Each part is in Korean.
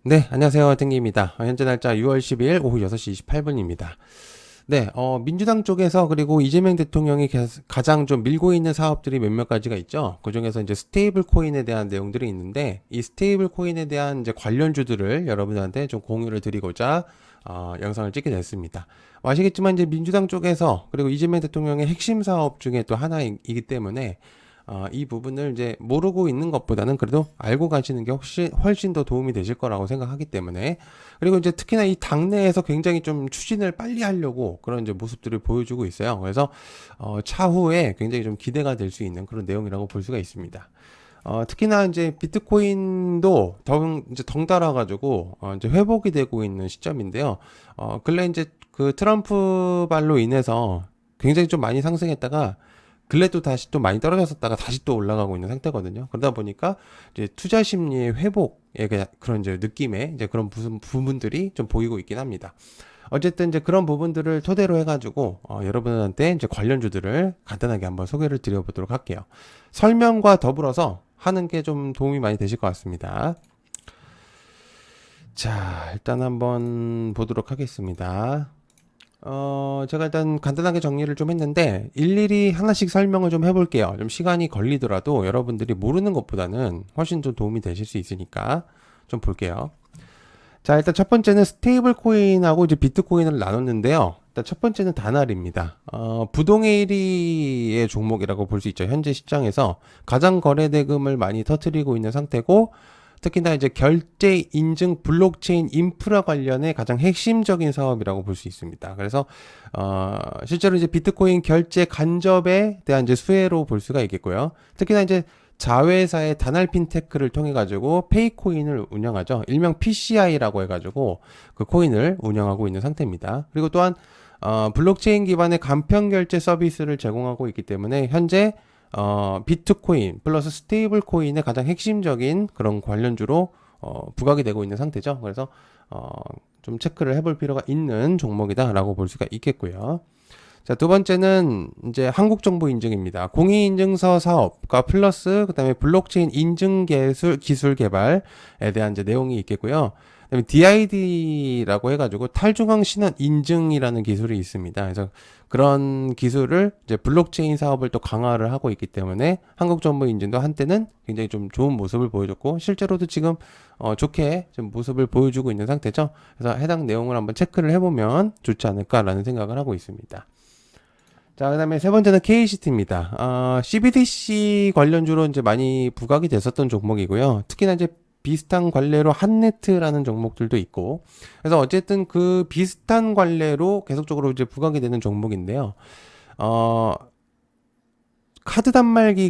네, 안녕하세요. 땡기입니다. 현재 날짜 6월 12일 오후 6시 28분입니다. 네, 민주당 쪽에서 그리고 이재명 대통령이 가장 좀 밀고 있는 사업들이 몇몇 가지가 있죠. 그 중에서 이제 스테이블 코인에 대한 내용들이 있는데, 이 스테이블 코인에 대한 이제 관련주들을 여러분들한테 좀 공유를 드리고자, 영상을 찍게 됐습니다. 아시겠지만 이제 민주당 쪽에서 그리고 이재명 대통령의 핵심 사업 중에 또 하나이기 때문에 이 부분을 이제 모르고 있는 것보다는 그래도 알고 가시는 게 훨씬 더 도움이 되실 거라고 생각하기 때문에, 그리고 이제 특히나 이 당내에서 굉장히 좀 추진을 빨리 하려고 그런 이제 모습들을 보여주고 있어요. 그래서 차후에 굉장히 좀 기대가 될 수 있는 그런 내용이라고 볼 수가 있습니다. 특히나 이제 비트코인도 이제 덩달아 가지고 이제 회복이 되고 있는 시점인데요. 근래 이제 그 트럼프 발로 인해서 굉장히 좀 많이 상승했다가 근래 또 다시 또 많이 떨어졌었다가 다시 또 올라가고 있는 상태거든요. 그러다 보니까 이제 투자 심리의 회복의 그런 이제 느낌의 이제 그런 무슨 부분들이 좀 보이고 있긴 합니다. 어쨌든 이제 그런 부분들을 토대로 해가지고 여러분한테 이제 관련주들을 간단하게 한번 소개를 드려보도록 할게요. 설명과 더불어서 하는 게 좀 도움이 많이 되실 것 같습니다. 자, 일단 한번 보도록 하겠습니다. 제가 일단 간단하게 정리를 좀 했는데, 일일이 하나씩 설명을 좀 해볼게요. 좀 시간이 걸리더라도 여러분들이 모르는 것보다는 훨씬 좀 도움이 되실 수 있으니까 좀 볼게요. 자, 일단 첫 번째는 스테이블 코인하고 이제 비트코인을 나눴는데요. 일단 첫 번째는 다날입니다. 부동의 1위의 종목이라고 볼 수 있죠. 현재 시장에서 가장 거래 대금을 많이 터뜨리고 있는 상태고, 특히나 이제 결제 인증 블록체인 인프라 관련의 가장 핵심적인 사업이라고 볼 수 있습니다. 그래서 실제로 이제 비트코인 결제 간접에 대한 이제 수혜로 볼 수가 있겠고요. 특히나 이제 자회사의 다날 핀테크를 통해 가지고 페이코인을 운영하죠. 일명 PCI라고 해가지고 그 코인을 운영하고 있는 상태입니다. 그리고 또한 블록체인 기반의 간편 결제 서비스를 제공하고 있기 때문에 현재 비트코인 플러스 스테이블 코인의 가장 핵심적인 그런 관련주로 부각이 되고 있는 상태죠. 그래서 좀 체크를 해볼 필요가 있는 종목이다라고 볼 수가 있겠고요. 자, 두 번째는 이제 한국정보 인증입니다. 공인인증서 사업과 플러스 그다음에 블록체인 인증 기술 개발에 대한 이제 내용이 있겠고요. 그다음에 DID라고 해가지고 탈중앙 신원 인증이라는 기술이 있습니다. 그래서 그런 기술을 이제 블록체인 사업을 또 강화를 하고 있기 때문에 한국정보인증도 한때는 굉장히 좀 좋은 모습을 보여줬고 실제로도 지금 좋게 좀 모습을 보여주고 있는 상태죠. 그래서 해당 내용을 한번 체크를 해보면 좋지 않을까라는 생각을 하고 있습니다. 자, 그 다음에 세 번째는 KCT입니다. CBDC 관련주로 이제 많이 부각이 됐었던 종목이고요. 특히나 이제 비슷한 관례로 한네트라는 종목들도 있고. 그래서 어쨌든 그 비슷한 관례로 계속적으로 이제 부각이 되는 종목인데요. 어, 카드 단말기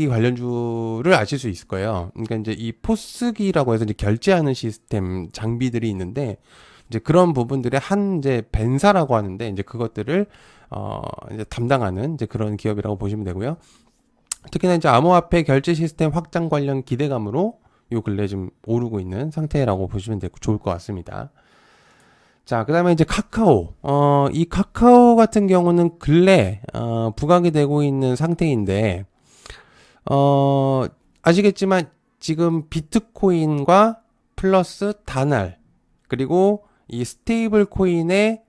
관련주를 아실 수 있을 거예요. 그러니까 이제 이 포스기라고 해서 이제 결제하는 시스템 장비들이 있는데, 이제 그런 부분들의 한 이제 벤사라고 하는데 이제 그것들을 이제 담당하는 이제 그런 기업이라고 보시면 되고요. 특히나 이제 암호화폐 결제 시스템 확장 관련 기대감으로 요 근래 좀 오르고 있는 상태라고 보시면 되고 좋을 것 같습니다. 자, 그 다음에 이제 카카오. 이 카카오 같은 경우는 근래, 부각이 되고 있는 상태인데, 어, 아시겠지만 지금 비트코인과 플러스 다날, 그리고 이 스테이블 코인의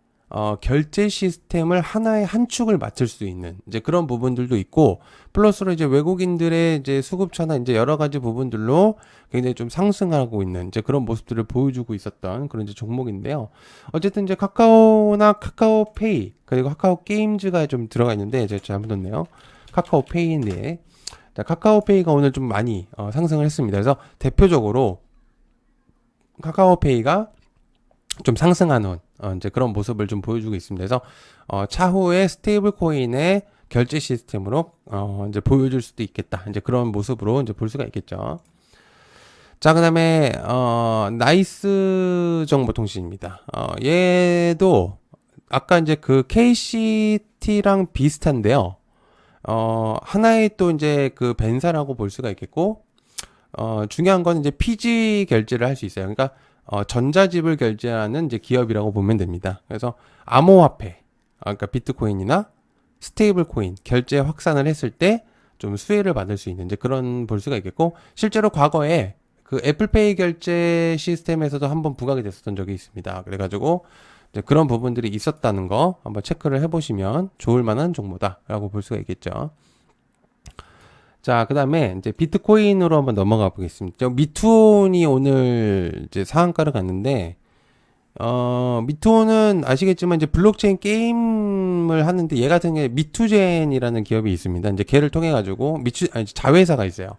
결제 시스템을 하나의 한 축을 맞출 수 있는 이제 그런 부분들도 있고 플러스로 이제 외국인들의 이제 수급처나 이제 여러 가지 부분들로 굉장히 좀 상승하고 있는 이제 그런 모습들을 보여주고 있었던 그런 이제 종목인데요. 어쨌든 이제 카카오나 카카오페이 그리고 카카오 게임즈가 좀 들어가 있는데 제가 잘못 넣었네요. 카카오페이인데 자, 카카오페이가 오늘 좀 많이 상승을 했습니다. 그래서 대표적으로 카카오페이가 좀 상승하는 이제 그런 모습을 좀 보여주고 있습니다. 그래서 차후에 스테이블 코인의 결제 시스템으로 이제 보여줄 수도 있겠다. 이제 그런 모습으로 이제 볼 수가 있겠죠. 자, 그다음에 나이스 정보통신입니다. 얘도 아까 이제 그 KCT랑 비슷한데요. 하나의 또 이제 그 벤사라고 볼 수가 있겠고 중요한 건 이제 피지 결제를 할 수 있어요. 그러니까 전자집을 결제하는 이제 기업이라고 보면 됩니다. 그래서 암호화폐, 그러니까 비트코인이나 스테이블 코인 결제 확산을 했을 때 좀 수혜를 받을 수 있는 이제 그런 볼 수가 있겠고 실제로 과거에 그 애플페이 결제 시스템에서도 한번 부각이 됐었던 적이 있습니다. 그래가지고 이제 그런 부분들이 있었다는 거 한번 체크를 해보시면 좋을 만한 정보다라고 볼 수가 있겠죠. 자, 그 다음에 이제 비트코인으로 한번 넘어가 보겠습니다. 미투온이 오늘 이제 상한가를 갔는데, 미투온은 아시겠지만 이제 블록체인 게임을 하는데 얘 같은 게 미투젠이라는 기업이 있습니다. 이제 걔를 통해 가지고 자회사가 있어요.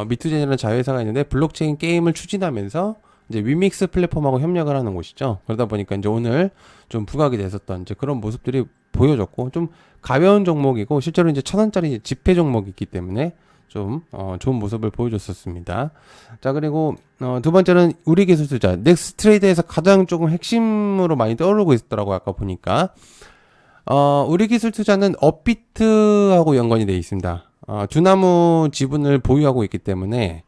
미투젠이라는 자회사가 있는데 블록체인 게임을 추진하면서 이제 위믹스 플랫폼하고 협력을 하는 곳이죠. 그러다 보니까 이제 오늘 좀 부각이 됐었던 이제 그런 모습들이 보여졌고 좀 가벼운 종목이고 실제로 이제 1,000원짜리 지폐 종목이 있기 때문에 좀 좋은 모습을 보여줬었습니다. 자, 그리고 두 번째는 우리 기술 투자 넥스트레이드에서 가장 조금 핵심으로 많이 떠오르고 있더라고요. 아까 보니까 우리 기술 투자는 업비트하고 연관이 되어 있습니다. 두나무 지분을 보유하고 있기 때문에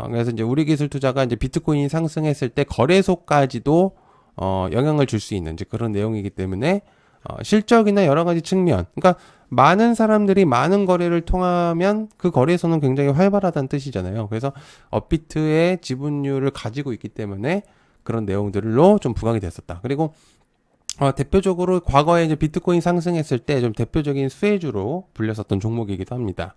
그래서 이제 우리 기술 투자가 이제 비트코인이 상승했을 때 거래소까지도 영향을 줄 수 있는 이제 그런 내용이기 때문에 실적이나 여러 가지 측면, 그러니까 많은 사람들이 많은 거래를 통하면 그 거래소는 굉장히 활발하다는 뜻이잖아요. 그래서 업비트의 지분율을 가지고 있기 때문에 그런 내용들로 좀 부각이 됐었다. 그리고 대표적으로 과거에 이제 비트코인 상승했을 때 좀 대표적인 수혜주로 불렸었던 종목이기도 합니다.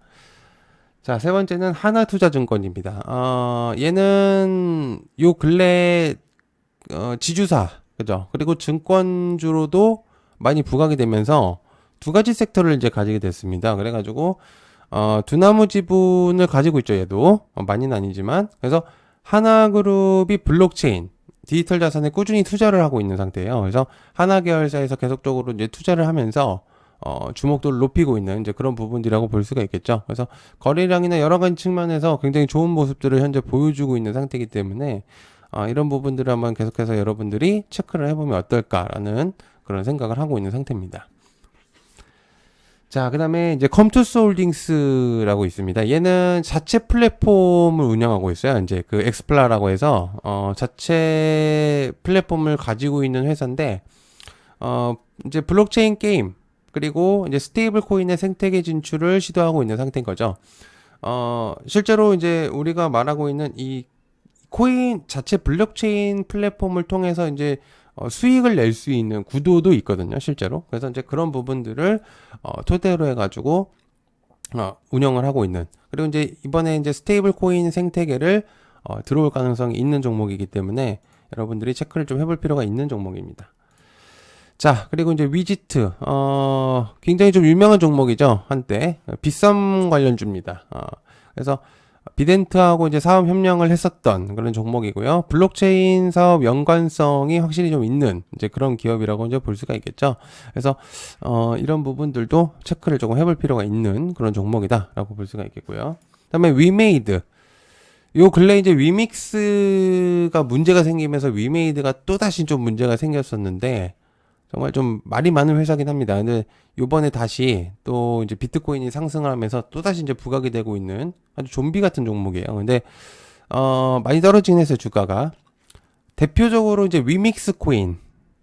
자, 세 번째는 하나투자증권입니다. 얘는 요 근래 지주사, 그죠? 그리고 증권주로도 많이 부각이 되면서 두 가지 섹터를 이제 가지게 됐습니다. 그래가지고 두나무 지분을 가지고 있죠. 얘도 많이는 아니지만 그래서 하나그룹이 블록체인 디지털 자산에 꾸준히 투자를 하고 있는 상태예요. 그래서 하나 계열사에서 계속적으로 이제 투자를 하면서 주목도를 높이고 있는 이제 그런 부분들이라고 볼 수가 있겠죠. 그래서 거래량이나 여러 가지 측면에서 굉장히 좋은 모습들을 현재 보여주고 있는 상태이기 때문에 이런 부분들을 한번 계속해서 여러분들이 체크를 해보면 어떨까라는 그런 생각을 하고 있는 상태입니다. 자, 그 다음에 이제 컴투스 홀딩스라고 있습니다. 얘는 자체 플랫폼을 운영하고 있어요. 이제 그 엑스플라라고 해서, 자체 플랫폼을 가지고 있는 회사인데, 이제 블록체인 게임, 그리고 이제 스테이블 코인의 생태계 진출을 시도하고 있는 상태인 거죠. 실제로 이제 우리가 말하고 있는 이 코인 자체 블록체인 플랫폼을 통해서 이제 수익을 낼 수 있는 구도도 있거든요, 실제로. 그래서 이제 그런 부분들을 토대로 해가지고 운영을 하고 있는. 그리고 이제 이번에 이제 스테이블 코인 생태계를 들어올 가능성이 있는 종목이기 때문에 여러분들이 체크를 좀 해볼 필요가 있는 종목입니다. 자, 그리고 이제 위지트, 굉장히 좀 유명한 종목이죠, 한때. 빗썸 관련주입니다. 그래서 비덴트하고 이제 사업 협력을 했었던 그런 종목이고요. 블록체인 사업 연관성이 확실히 좀 있는 이제 그런 기업이라고 이제 볼 수가 있겠죠. 그래서 이런 부분들도 체크를 조금 해볼 필요가 있는 그런 종목이다라고 볼 수가 있겠고요. 그다음에 위메이드. 요 근래 이제 위믹스가 문제가 생기면서 위메이드가 또 다시 좀 문제가 생겼었는데 정말 좀 말이 많은 회사긴 합니다. 근데 요번에 다시 또 이제 비트코인이 상승을 하면서 또 다시 이제 부각이 되고 있는 아주 좀비 같은 종목이에요. 근데 많이 떨어지긴 했어요, 주가가. 대표적으로 이제 위믹스 코인,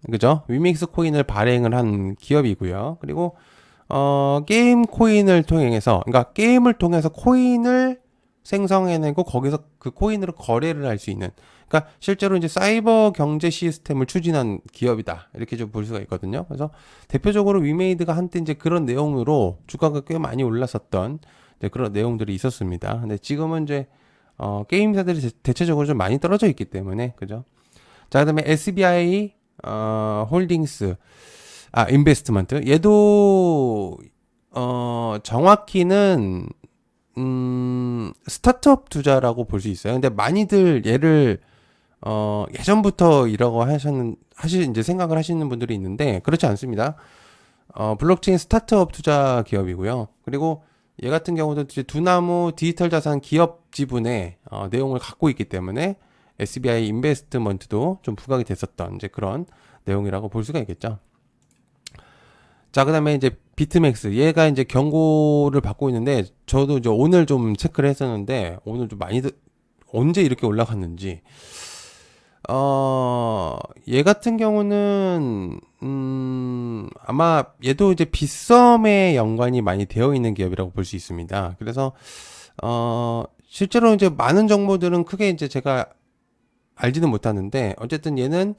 그죠? 위믹스 코인을 발행을 한 기업이고요. 그리고 게임 코인을 통해서, 그러니까 게임을 통해서 코인을 생성해내고 거기서 그 코인으로 거래를 할 수 있는, 그러니까 실제로 이제 사이버 경제 시스템을 추진한 기업이다, 이렇게 좀 볼 수가 있거든요. 그래서 대표적으로 위메이드가 한때 이제 그런 내용으로 주가가 꽤 많이 올랐었던 이제 그런 내용들이 있었습니다. 근데 지금은 이제 게임사들이 대체적으로 좀 많이 떨어져 있기 때문에, 그죠? 자, 그다음에 SBI 홀딩스 인베스트먼트, 얘도 정확히는 스타트업 투자라고 볼 수 있어요. 근데 많이들 얘를 예전부터 이라고 이제 생각을 하시는 분들이 있는데 그렇지 않습니다. 블록체인 스타트업 투자 기업이고요. 그리고 얘 같은 경우도 이제 두나무 디지털 자산 기업 지분의 내용을 갖고 있기 때문에 SBI 인베스트먼트도 좀 부각이 됐었던 이제 그런 내용이라고 볼 수가 있겠죠. 자, 그 다음에 이제 비트맥스. 얘가 이제 경고를 받고 있는데, 저도 이제 오늘 좀 체크를 했었는데, 오늘 좀 언제 이렇게 올라갔는지. 얘 같은 경우는, 아마 얘도 이제 빗썸에 연관이 많이 되어 있는 기업이라고 볼 수 있습니다. 그래서, 실제로 이제 많은 정보들은 크게 이제 제가 알지는 못하는데 어쨌든 얘는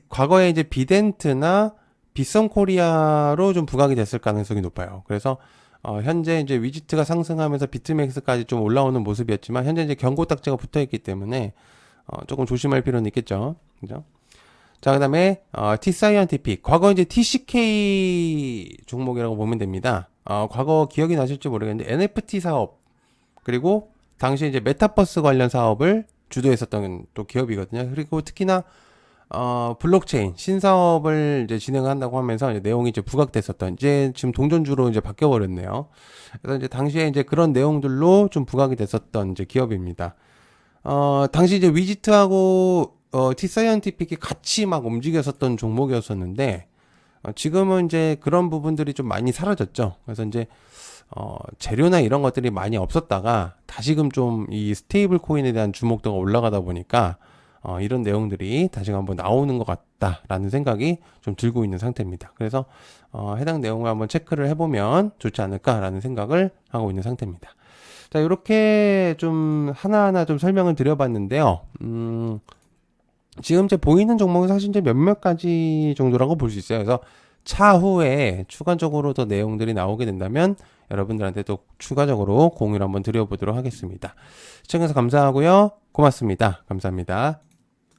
과거에 이제 비덴트나 빗썸코리아로 좀 부각이 됐을 가능성이 높아요. 그래서 현재 이제 위지트가 상승하면서 비트맥스까지 좀 올라오는 모습이었지만 현재 이제 경고 딱지가 붙어 있기 때문에 조금 조심할 필요는 있겠죠. 그죠? 자, 그다음에 T사이언티픽. 과거 이제 TCK 종목이라고 보면 됩니다. 과거 기억이 나실지 모르겠는데 NFT 사업 그리고 당시 이제 메타버스 관련 사업을 주도했었던 또 기업이거든요. 그리고 특히나 블록체인 신사업을 이제 진행한다고 하면서 이제 내용이 이제 부각됐었던 이제 지금 동전주로 이제 바뀌어 버렸네요. 그래서 이제 당시에 이제 그런 내용들로 좀 부각이 됐었던 이제 기업입니다. 당시 이제 위지트하고 T사이언티픽이 같이 막 움직였었던 종목이었었는데 지금은 이제 그런 부분들이 좀 많이 사라졌죠. 그래서 이제 재료나 이런 것들이 많이 없었다가 다시금 좀 이 스테이블 코인에 대한 주목도가 올라가다 보니까 이런 내용들이 다시 한번 나오는 것 같다라는 생각이 좀 들고 있는 상태입니다. 그래서 해당 내용을 한번 체크를 해보면 좋지 않을까라는 생각을 하고 있는 상태입니다. 자, 이렇게 좀 하나하나 좀 설명을 드려봤는데요. 지금 이제 보이는 종목은 사실 이제 몇몇 가지 정도라고 볼 수 있어요. 그래서 차후에 추가적으로 더 내용들이 나오게 된다면 여러분들한테 또 추가적으로 공유를 한번 드려보도록 하겠습니다. 시청해주셔서 감사하고요. 고맙습니다. 감사합니다.